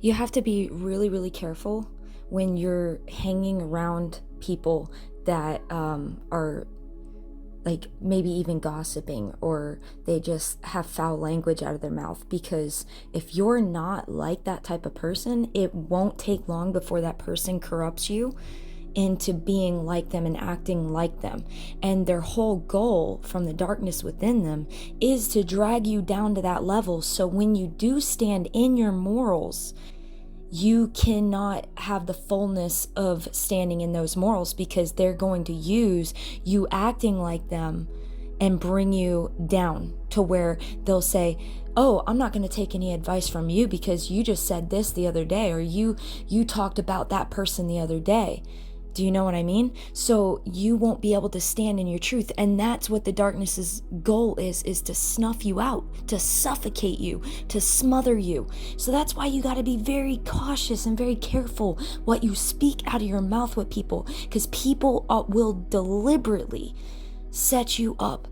You have to be really, really careful when you're hanging around people that are like maybe even gossiping, or they just have foul language out of their mouth, because if you're not like that type of person, it won't take long before that person corrupts you into being like them and acting like them. And their whole goal from the darkness within them is to drag you down to that level. So when you do stand in your morals, you cannot have the fullness of standing in those morals, because they're going to use you acting like them and bring you down to where they'll say, oh, I'm not going to take any advice from you because you just said this the other day, or you talked about that person the other day. Do you know what I mean? So you won't be able to stand in your truth. And that's what the darkness's goal is to snuff you out, to suffocate you, to smother you. So that's why you got to be very cautious and very careful what you speak out of your mouth with people, because people will deliberately set you up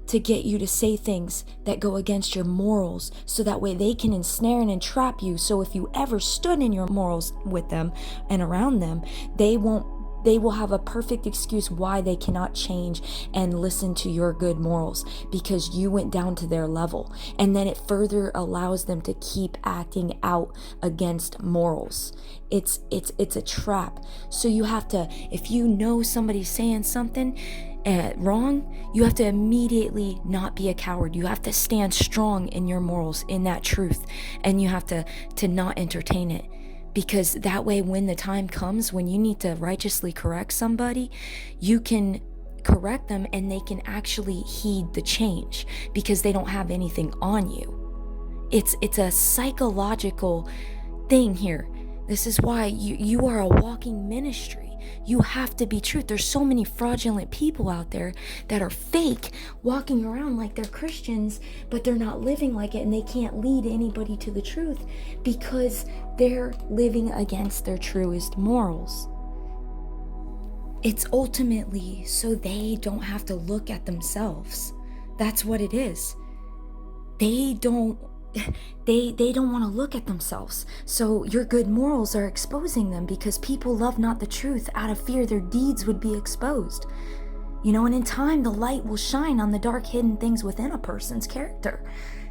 to get you to say things that go against your morals, so that way they can ensnare and entrap you. So if you ever stood in your morals with them and around them, they will have a perfect excuse why they cannot change and listen to your good morals, because you went down to their level. And then it further allows them to keep acting out against morals. It's a trap. So you have to, if you know somebody's saying something wrong, you have to immediately not be a coward. You have to stand strong in your morals, in that truth, and you have to not entertain it. Because that way, when the time comes when you need to righteously correct somebody, you can correct them and they can actually heed the change, because they don't have anything on you. It's a psychological thing here. This is why you are a walking ministry. You have to be truth. There's so many fraudulent people out there that are fake, walking around like they're Christians, but they're not living like it, and they can't lead anybody to the truth because they're living against their truest morals. It's ultimately so they don't have to look at themselves. That's what it is. They don't want to look at themselves. So your good morals are exposing them, because people love not the truth out of fear their deeds would be exposed. And in time, the light will shine on the dark hidden things within a person's character.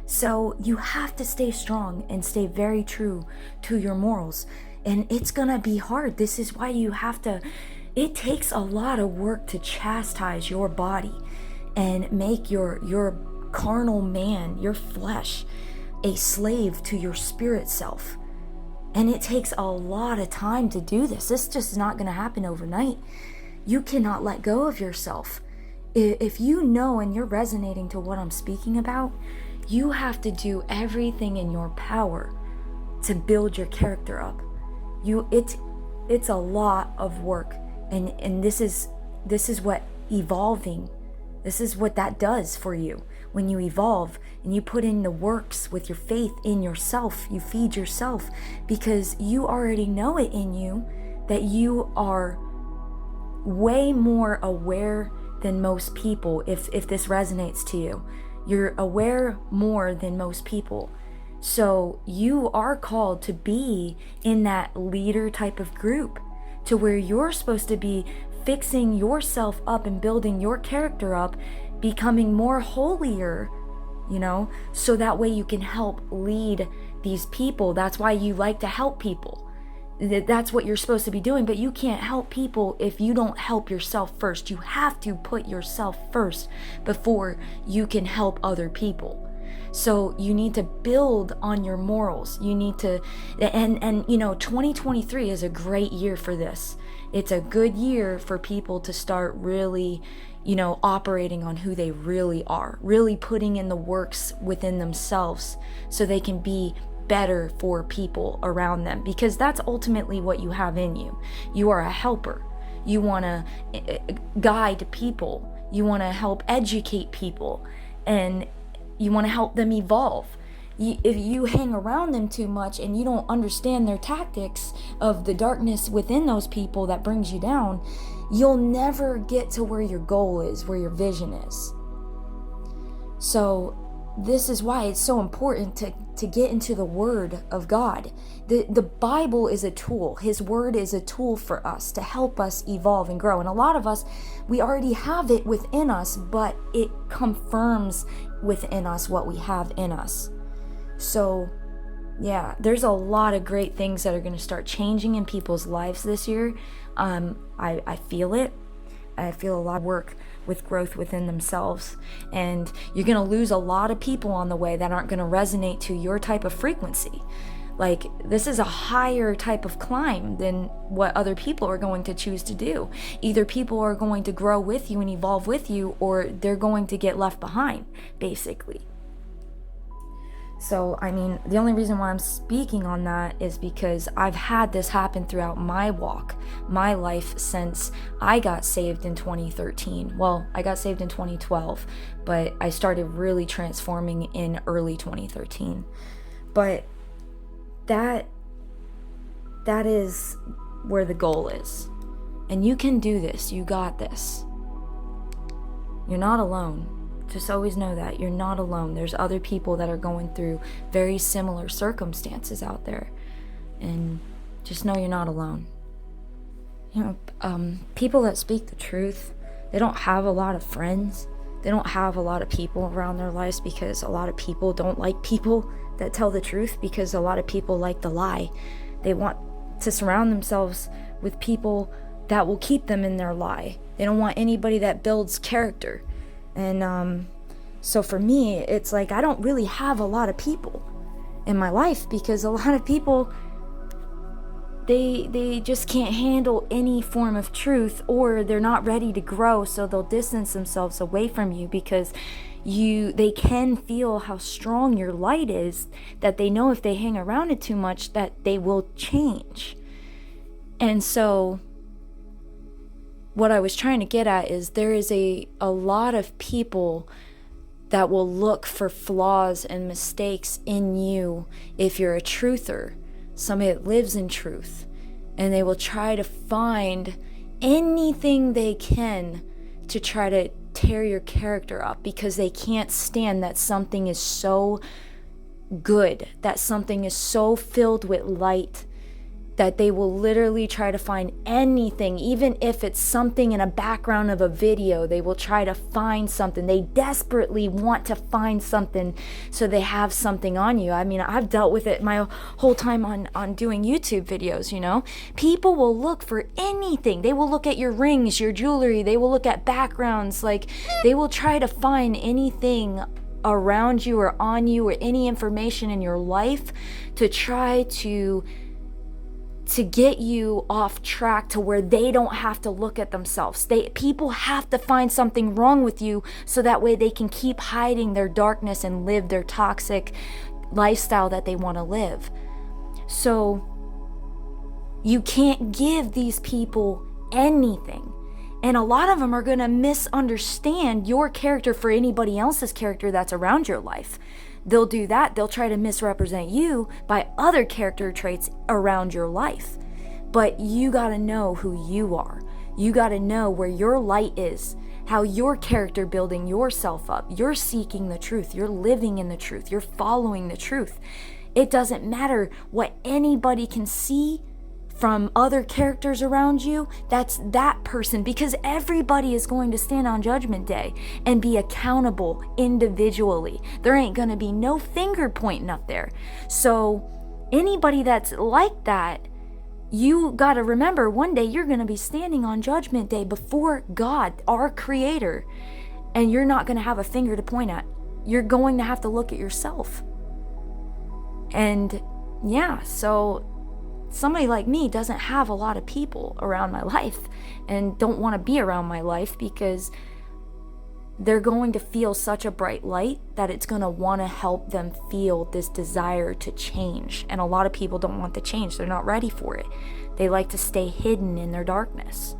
So you have to stay strong and stay very true to your morals. And it's gonna be hard. This is why you have to, it takes a lot of work to chastise your body and make your carnal man, your flesh, a slave to your spirit self. And it takes a lot of time to do this. This just is not going to happen overnight. You cannot let go of yourself. If you know and you're resonating to what I'm speaking about, you have to do everything in your power to build your character up. It's a lot of work, and this is what evolving, this is what that does for you. When you evolve and you put in the works with your faith in yourself, you feed yourself, because you already know it in you that you are way more aware than most people. If this resonates to you, you're aware more than most people. So you are called to be in that leader type of group, to where you're supposed to be fixing yourself up and building your character up, becoming more holier, so that way you can help lead these people. That's why you like to help people. That's what you're supposed to be doing. But you can't help people if you don't help yourself first. You have to put yourself first before you can help other people. So you need to build on your morals. You need to, and 2023 is a great year for this. It's a good year for people to start really, operating on who they really are, really putting in the works within themselves so they can be better for people around them, because that's ultimately what you have in you. You are a helper. You want to guide people. You want to help educate people, and you want to help them evolve. If you hang around them too much and you don't understand their tactics of the darkness within those people that brings you down, you'll never get to where your goal is, where your vision is. So this is why it's so important to get into the Word of God. The Bible is a tool. His Word is a tool for us to help us evolve and grow. And a lot of us, we already have it within us, but it confirms within us what we have in us. So yeah, there's a lot of great things that are going to start changing in people's lives this year. I feel it. I feel a lot of work with growth within themselves. And you're going to lose a lot of people on the way that aren't going to resonate to your type of frequency. Like, this is a higher type of climb than what other people are going to choose to do. Either people are going to grow with you and evolve with you, or they're going to get left behind, basically. So, I mean, the only reason why I'm speaking on that is because I've had this happen throughout my walk, my life, since I got saved in 2013. Well, I got saved in 2012, but I started really transforming in early 2013. But that is where the goal is. And you can do this. You got this. You're not alone. Just always know that you're not alone. There's other people that are going through very similar circumstances out there. And just know you're not alone. You know, people that speak the truth, they don't have a lot of friends. They don't have a lot of people around their lives, because a lot of people don't like people that tell the truth, because a lot of people like the lie. They want to surround themselves with people that will keep them in their lie. They don't want anybody that builds character. And so for me, it's like I don't really have a lot of people in my life, because a lot of people, they just can't handle any form of truth, or they're not ready to grow, so they'll distance themselves away from you, because they can feel how strong your light is, that they know if they hang around it too much that they will change. And so what I was trying to get at is there is a lot of people that will look for flaws and mistakes in you if you're a truther, somebody that lives in truth, and they will try to find anything they can to try to tear your character up, because they can't stand that something is so good, that something is so filled with light, that they will literally try to find anything, even if it's something in a background of a video. They will try to find something. They desperately want to find something so they have something on you. I mean, I've dealt with it my whole time on doing YouTube videos, you know. People will look for anything. They will look at your rings, your jewelry. They will look at backgrounds. Like, they will try to find anything around you or on you, or any information in your life, to try to get you off track to where they don't have to look at themselves. People have to find something wrong with you, so that way they can keep hiding their darkness and live their toxic lifestyle that they want to live. So you can't give these people anything. And a lot of them are going to misunderstand your character for anybody else's character that's around your life. They'll do that. They'll try to misrepresent you by other character traits around your life. But you got to know who you are. You got to know where your light is, how you're character building yourself up. You're seeking the truth. You're living in the truth. You're following the truth. It doesn't matter what anybody can see from other characters around you. That's that person, because everybody is going to stand on Judgment Day and be accountable individually. There ain't going to be no finger pointing up there. So anybody that's like that, you got to remember, one day you're going to be standing on Judgment Day before God, our Creator, and you're not going to have a finger to point at. You're going to have to look at yourself. And yeah, so somebody like me doesn't have a lot of people around my life, and don't want to be around my life, because they're going to feel such a bright light that it's going to want to help them feel this desire to change. And a lot of people don't want to change. They're not ready for it. They like to stay hidden in their darkness.